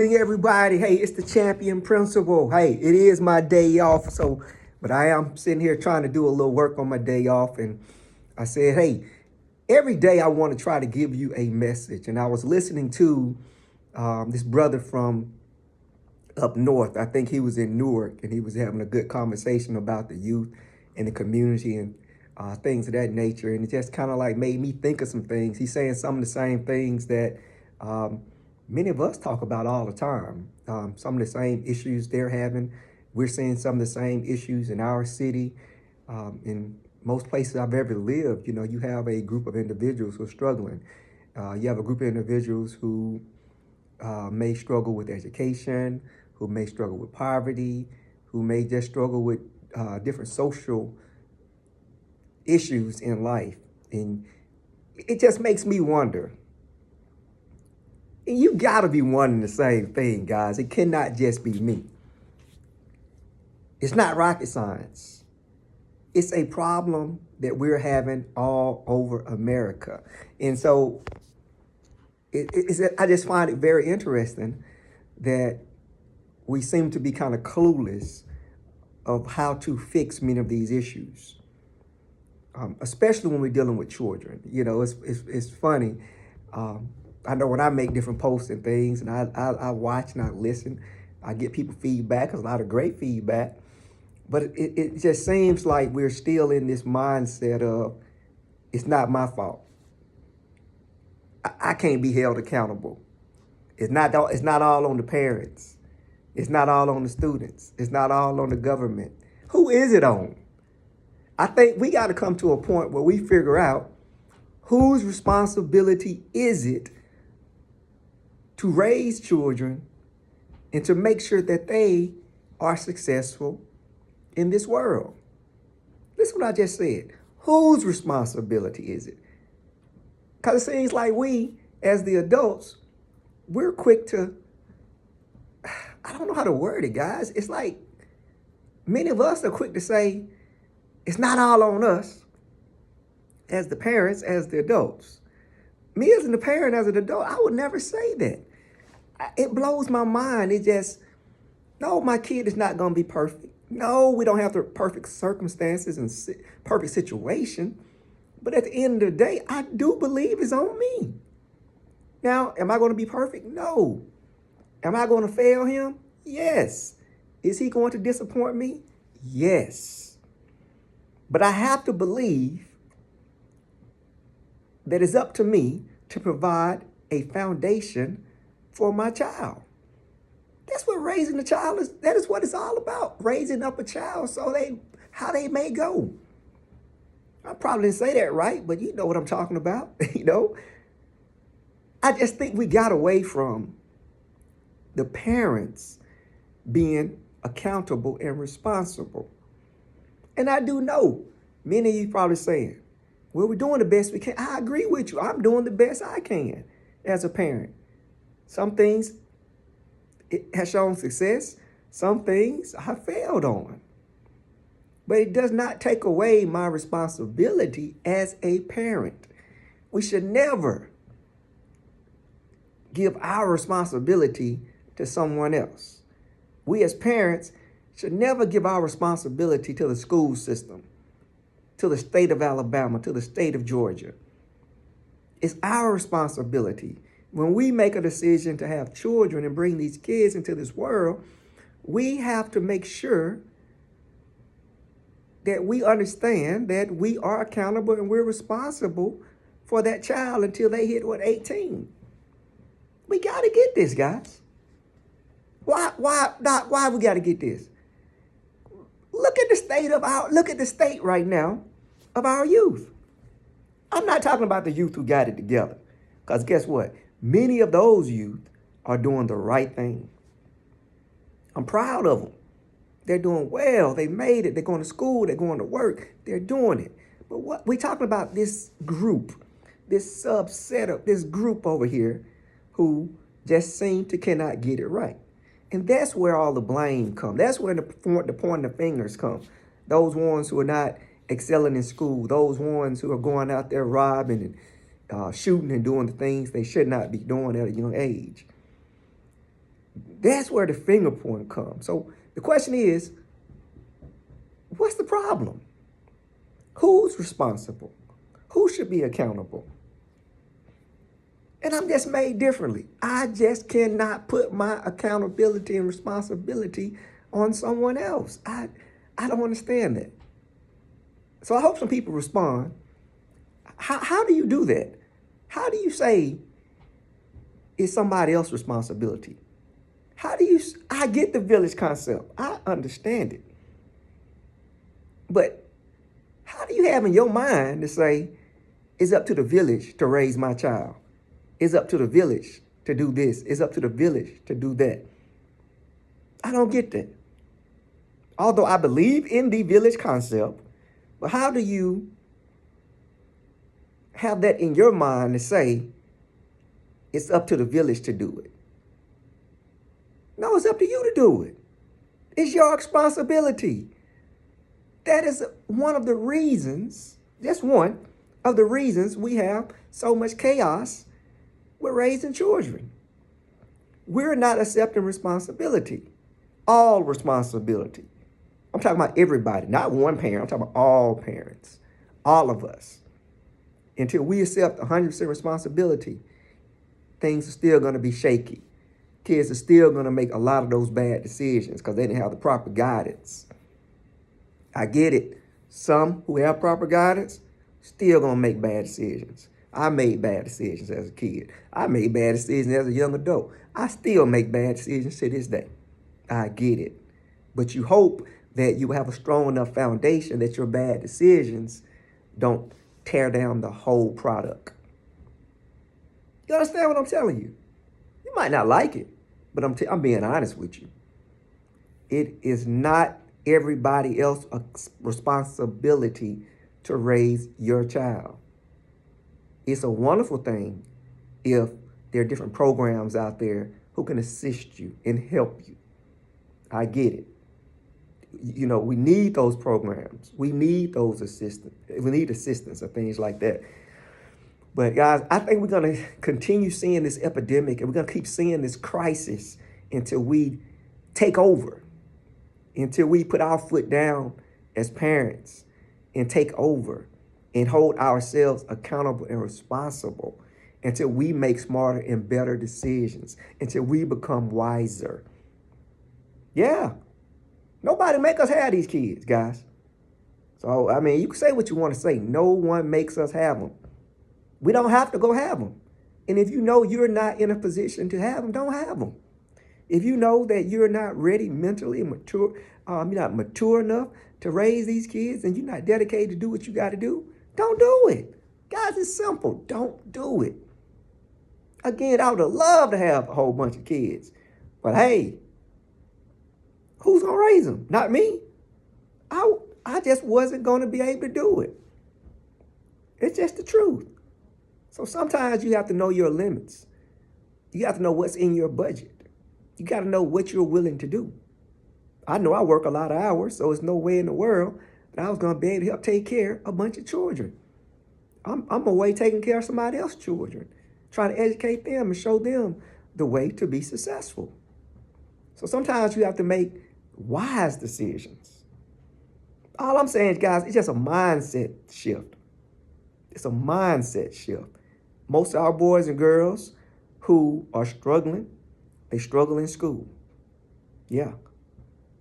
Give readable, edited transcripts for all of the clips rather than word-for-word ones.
Hey everybody, hey, it's the champion principal. Hey, it is my day off, but I am sitting here trying to do a little work on my day off, and I said, hey, every day I want to try to give you a message. And I was listening to this brother from up north. I think he was in Newark, and he was having a good conversation about the youth and the community and things of that nature. And it just kind of like made me think of some things. He's saying some of the same things that many of us talk about all the time. Some of the same issues they're having. We're seeing some of the same issues in our city. In most places I've ever lived, you have a group of individuals who are struggling. You have a group of individuals who may struggle with education, who may struggle with poverty, who may just struggle with different social issues in life. And it just makes me wonder. And you gotta be wanting the same thing, guys. It cannot just be me. It's not rocket science. It's a problem that we're having all over America. And so I just find it very interesting that we seem to be kind of clueless of how to fix many of these issues, especially when we're dealing with children. It's funny. I know when I make different posts and things, and I watch and I listen, I get people feedback, a lot of great feedback, but it just seems like we're still in this mindset of, it's not my fault. I can't be held accountable. It's not all on the parents. It's not all on the students. It's not all on the government. Who is it on? I think we got to come to a point where we figure out whose responsibility is it to raise children and to make sure that they are successful in this world. Listen what I just said. Whose responsibility is it? Because it seems like we, as the adults, we're quick to, I don't know how to word it, guys. It's like many of us are quick to say, it's not all on us as the parents, as the adults. Me as a parent, as an adult, I would never say that. It blows my mind. No, my kid is not going to be perfect. No, we don't have the perfect circumstances and perfect situation. But at the end of the day, I do believe it's on me. Now, am I going to be perfect? No. Am I going to fail him? Yes. Is he going to disappoint me? Yes. But I have to believe that it's up to me to provide a foundation for my child. That's what raising a child is. That is what it's all about. Raising up a child how they may go. I probably didn't say that right, but you know what I'm talking about. I just think we got away from the parents being accountable and responsible. And I do know many of you probably saying, well, we're doing the best we can. I agree with you. I'm doing the best I can as a parent. Some things it has shown success. Some things I failed on. But it does not take away my responsibility as a parent. We should never give our responsibility to someone else. We as parents should never give our responsibility to the school system, to the state of Alabama, to the state of Georgia. It's our responsibility. When we make a decision to have children and bring these kids into this world, we have to make sure that we understand that we are accountable and we're responsible for that child until they hit 18. We got to get this, guys. Why we got to get this? Look at the state right now of our youth. I'm not talking about the youth who got it together. Because guess what? Many of those youth are doing the right thing. I'm proud of them. They're doing well. They made it. They're going to school. They're going to work. They're doing it. But what we're talking about, this group, this subset of this group over here who just seem to cannot get it right. And that's where all the blame comes. That's where the pointing the fingers come. Those ones who are not excelling in school. Those ones who are going out there robbing and shooting and doing the things they should not be doing at a young age. That's where the finger point comes. So the question is, what's the problem? Who's responsible? Who should be accountable? And I'm just made differently. I just cannot put my accountability and responsibility on someone else. I don't understand that. So I hope some people respond. How do you do that? How do you say it's somebody else's responsibility? I get the village concept. I understand it. But how do you have in your mind to say it's up to the village to raise my child? It's up to the village to do this. It's up to the village to do that. I don't get that. Although I believe in the village concept, but how do you have that in your mind to say it's up to the village to do it? No, it's up to you to do it. It's your responsibility. That is one of the reasons, just one of the reasons we have so much chaos with raising children. We're not accepting responsibility, all responsibility. I'm talking about everybody, not one parent. I'm talking about all parents, all of us. Until we accept 100% responsibility, things are still going to be shaky. Kids are still going to make a lot of those bad decisions because they didn't have the proper guidance. I get it. Some who have proper guidance still going to make bad decisions. I made bad decisions as a kid. I made bad decisions as a young adult. I still make bad decisions to this day. I get it. But you hope that you have a strong enough foundation that your bad decisions don't tear down the whole product. You understand what I'm telling you? You might not like it, but I'm being honest with you. It is not everybody else's responsibility to raise your child. It's a wonderful thing if there are different programs out there who can assist you and help you. I get it. You know, we need those programs. We need those assistance. We need assistance or things like that. But guys, I think we're going to continue seeing this epidemic and we're going to keep seeing this crisis until we take over, until we put our foot down as parents and take over and hold ourselves accountable and responsible, until we make smarter and better decisions, until we become wiser. Yeah. Nobody make us have these kids, guys. So, I mean, you can say what you want to say. No one makes us have them. We don't have to go have them. And if you know you're not in a position to have them, don't have them. If you know that you're not ready mentally mature, you're not mature enough to raise these kids and you're not dedicated to do what you got to do, don't do it. Guys, it's simple. Don't do it. Again, I would have loved to have a whole bunch of kids. But hey, who's going to raise them? Not me. I just wasn't going to be able to do it. It's just the truth. So sometimes you have to know your limits. You have to know what's in your budget. You got to know what you're willing to do. I know I work a lot of hours, so there's no way in the world that I was going to be able to help take care of a bunch of children. I'm away taking care of somebody else's children, trying to educate them and show them the way to be successful. So sometimes you have to make wise decisions. All I'm saying, guys, it's just a mindset shift. It's a mindset shift. Most of our boys and girls who are struggling, they struggle in school. Yeah.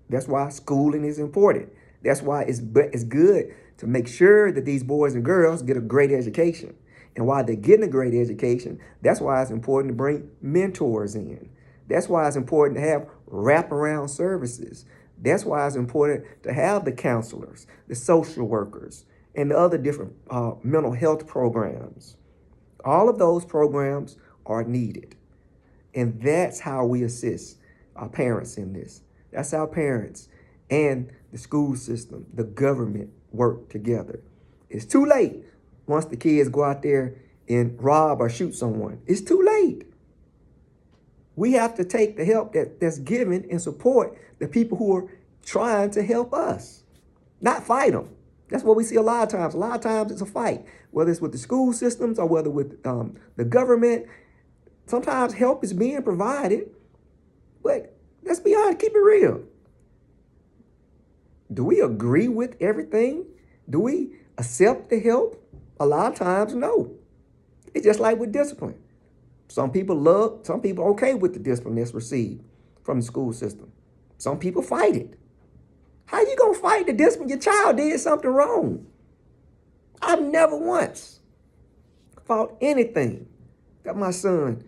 That's why schooling is important. That's why it's good to make sure that these boys and girls get a great education. And while they're getting a great education, that's why it's important to bring mentors in. That's why it's important to have wraparound services. That's why it's important to have the counselors, the social workers, and the other different mental health programs. All of those programs are needed. And that's how we assist our parents in this. That's how parents and the school system, the government work together. It's too late once the kids go out there and rob or shoot someone. It's too late. We have to take the help that's given and support the people who are trying to help us, not fight them. That's what we see a lot of times. A lot of times it's a fight, whether it's with the school systems or whether with the government. Sometimes help is being provided, Let's be honest, keep it real. Do we agree with everything? Do we accept the help? A lot of times, no. It's just like with discipline. Some people okay with the discipline that's received from the school system. Some people fight it. How you gonna fight the discipline? Your child did something wrong. I've never once fought anything that my son,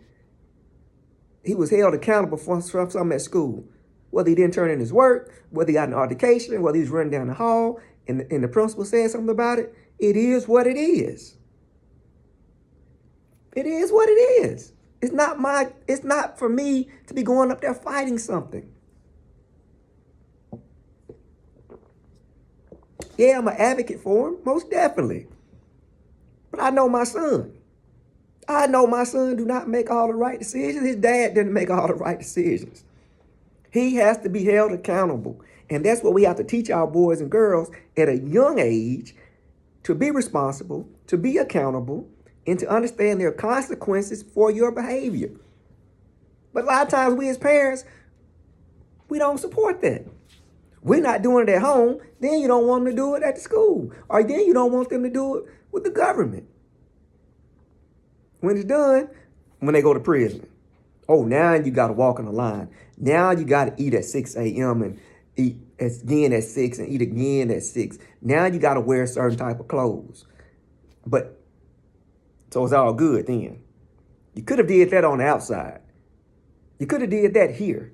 he was held accountable for something at school. Whether he didn't turn in his work, whether he got an altercation, whether he was running down the hall, and the principal said something about it, it is what it is. It is what it is. It's not for me to be going up there fighting something. Yeah, I'm an advocate for him, most definitely. But I know my son. I know my son do not make all the right decisions. His dad didn't make all the right decisions. He has to be held accountable. And that's what we have to teach our boys and girls at a young age, to be responsible, to be accountable, and to understand there are consequences for your behavior. But a lot of times we as parents, we don't support that. We're not doing it at home, then you don't want them to do it at the school. Or then you don't want them to do it with the government. When it's done, when they go to prison. Oh, now you got to walk in the line. Now you got to eat at 6 a.m. and eat again at 6 and eat again at 6. Now you got to wear a certain type of clothes. But, so it's all good then. You could have did that on the outside. You could have did that here.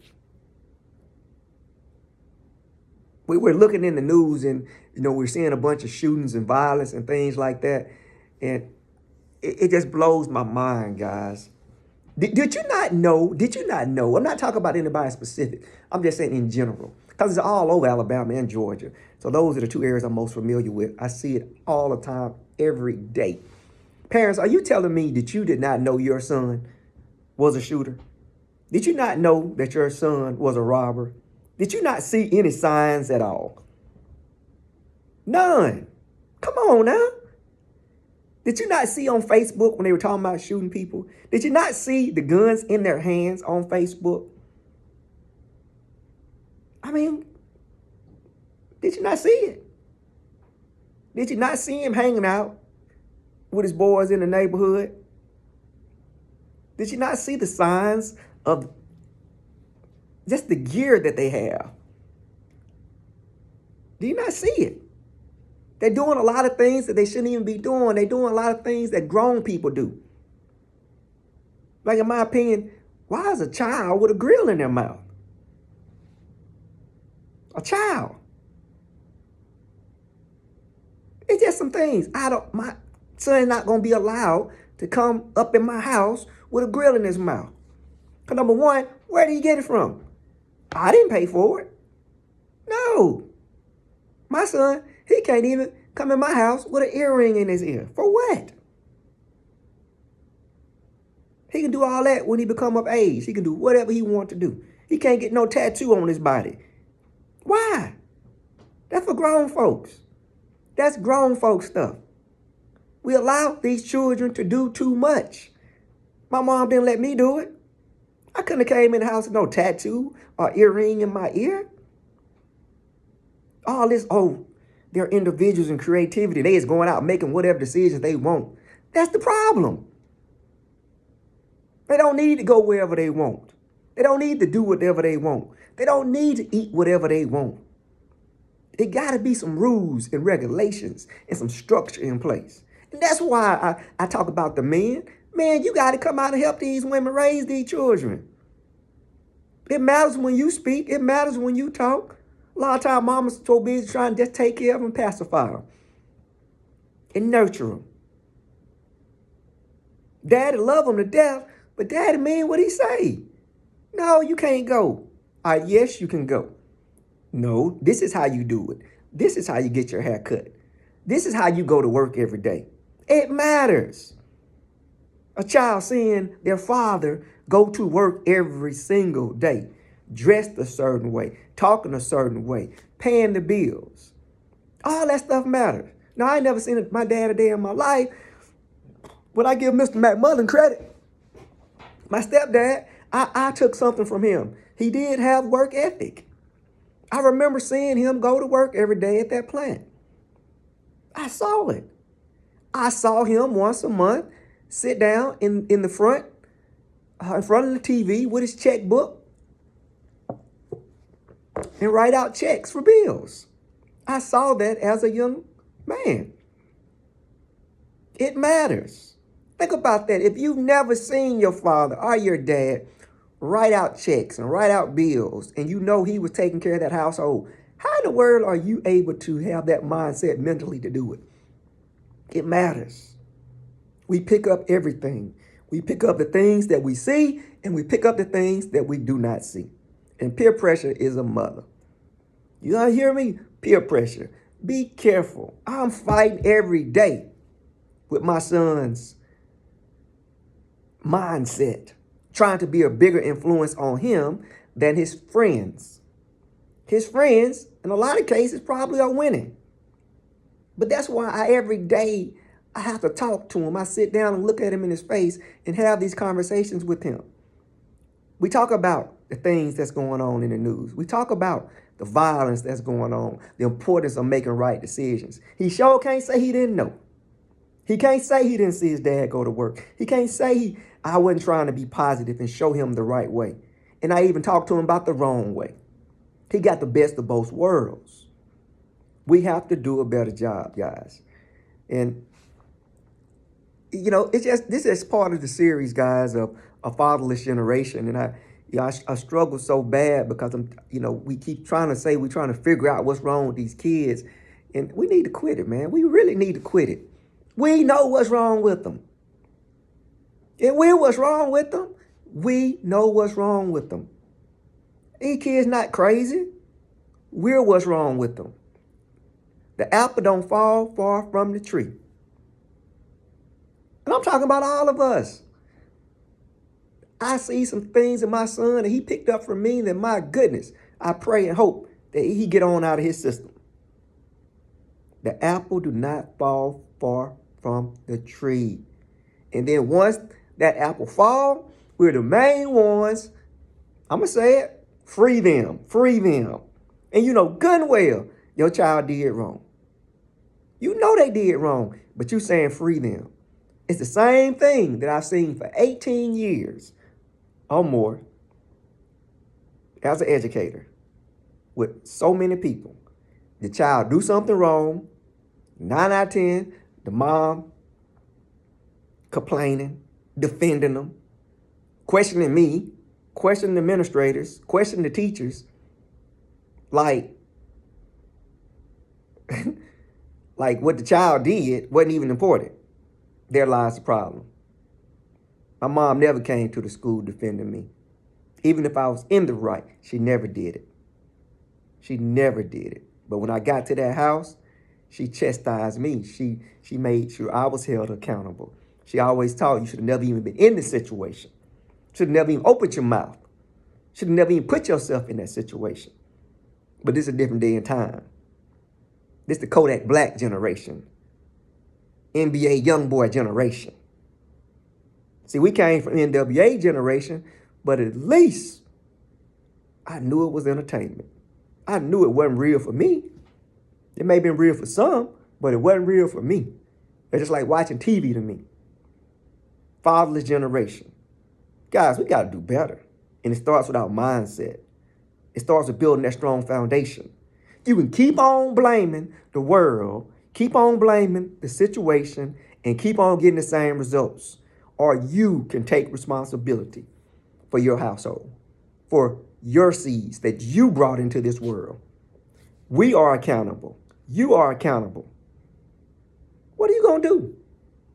We're looking in the news and, we're seeing a bunch of shootings and violence and things like that. And it just blows my mind, guys. Did you not know? I'm not talking about anybody specific. I'm just saying in general. Because it's all over Alabama and Georgia. So those are the two areas I'm most familiar with. I see it all the time, every day. Parents, are you telling me that you did not know your son was a shooter? Did you not know that your son was a robber? Did you not see any signs at all? None. Come on now. Did you not see on Facebook when they were talking about shooting people? Did you not see the guns in their hands on Facebook? I mean, did you not see it? Did you not see him hanging out with his boys in the neighborhood? Did you not see the signs of just the gear that they have? Do you not see it? They're doing a lot of things that they shouldn't even be doing. They're doing a lot of things that grown people do. Like, in my opinion, why is a child with a grill in their mouth? A child. It's just some things. My son's not going to be allowed to come up in my house with a grill in his mouth. Because number one, where did he get it from? I didn't pay for it. No. My son, he can't even come in my house with an earring in his ear. For what? He can do all that when he become of age. He can do whatever he wants to do. He can't get no tattoo on his body. Why? That's for grown folks. That's grown folks stuff. We allow these children to do too much. My mom didn't let me do it. I couldn't have came in the house with no tattoo or earring in my ear. All this, they're individuals and creativity. They is going out making whatever decisions they want. That's the problem. They don't need to go wherever they want. They don't need to do whatever they want. They don't need to eat whatever they want. It got to be some rules and regulations and some structure in place. And that's why I talk about the men. Man, you got to come out and help these women raise these children. It matters when you speak. It matters when you talk. A lot of times, mama's so busy trying to just take care of them, pacify them, and nurture them. Daddy love them to death, but daddy mean what he say. No, you can't go. Yes, you can go. No, this is how you do it. This is how you get your hair cut. This is how you go to work every day. It matters. A child seeing their father go to work every single day, dressed a certain way, talking a certain way, paying the bills. All that stuff matters. Now, I ain't never seen my dad a day in my life. When I give Mr. McMullen credit, my stepdad, I took something from him. He did have work ethic. I remember seeing him go to work every day at that plant. I saw it. I saw him once a month sit down in the front, in front of the TV with his checkbook and write out checks for bills. I saw that as a young man. It matters. Think about that. If you've never seen your father or your dad write out checks and write out bills, and you know he was taking care of that household, how in the world are you able to have that mindset mentally to do it? It matters. We pick up everything. We pick up the things that we see, and we pick up the things that we do not see. And peer pressure is a mother. You gotta hear me? Peer pressure. Be careful. I'm fighting every day with my son's mindset, trying to be a bigger influence on him than his friends. His friends, in a lot of cases, probably are winning. But that's why every day I have to talk to him. I sit down and look at him in his face and have these conversations with him. We talk about the things that's going on in the news. We talk about the violence that's going on, the importance of making right decisions. He sure can't say he didn't know. He can't say he didn't see his dad go to work. He can't say I wasn't trying to be positive and show him the right way. And I even talked to him about the wrong way. He got the best of both worlds. We have to do a better job, guys. And, you know, this is part of the series, guys, of a fatherless generation. And I struggle so bad because we keep trying to say we're trying to figure out what's wrong with these kids. And we need to quit it, man. We really need to quit it. We know what's wrong with them. And what's wrong with them. We know what's wrong with them. These kids not crazy. We're what's wrong with them. The apple don't fall far from the tree. And I'm talking about all of us. I see some things in my son that he picked up from me that, my goodness, I pray and hope that he get on out of his system. The apple do not fall far from the tree. And then once that apple fall, we're the main ones. I'm going to say it. Free them. Free them. And you know good and well your child did wrong. You know they did wrong, but you saying free them. It's the same thing that I've seen for 18 years or more as an educator with so many people. The child do something wrong, 9 out of 10, the mom complaining, defending them, questioning me, questioning the administrators, questioning the teachers, like what the child did wasn't even important. There lies the problem. My mom never came to the school defending me. Even if I was in the right, she never did it. She never did it. But when I got to that house, she chastised me. She made sure I was held accountable. She always taught you should have never even been in this situation. Should have never even opened your mouth. Should have never even put yourself in that situation. But this is a different day and time. This is the Kodak Black generation. NBA young boy generation. See, we came from NWA generation, but at least I knew it was entertainment. I knew it wasn't real for me. It may have been real for some, but it wasn't real for me. It's just like watching TV to me. Fatherless generation. Guys, we got to do better. And it starts with our mindset. It starts with building that strong foundation. You can keep on blaming the world, keep on blaming the situation, and keep on getting the same results. Or you can take responsibility for your household, for your seeds that you brought into this world. We are accountable. You are accountable. What are you going to do?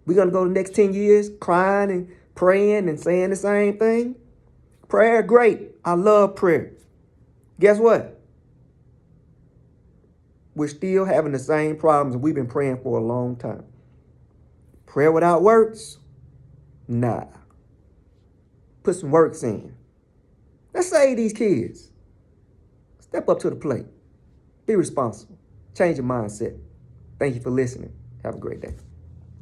We're going to go the next 10 years crying and praying and saying the same thing? Prayer, great. I love prayer. Guess what? We're still having the same problems we've been praying for a long time. Prayer without works? Nah. Put some works in. Let's save these kids. Step up to the plate. Be responsible. Change your mindset. Thank you for listening. Have a great day.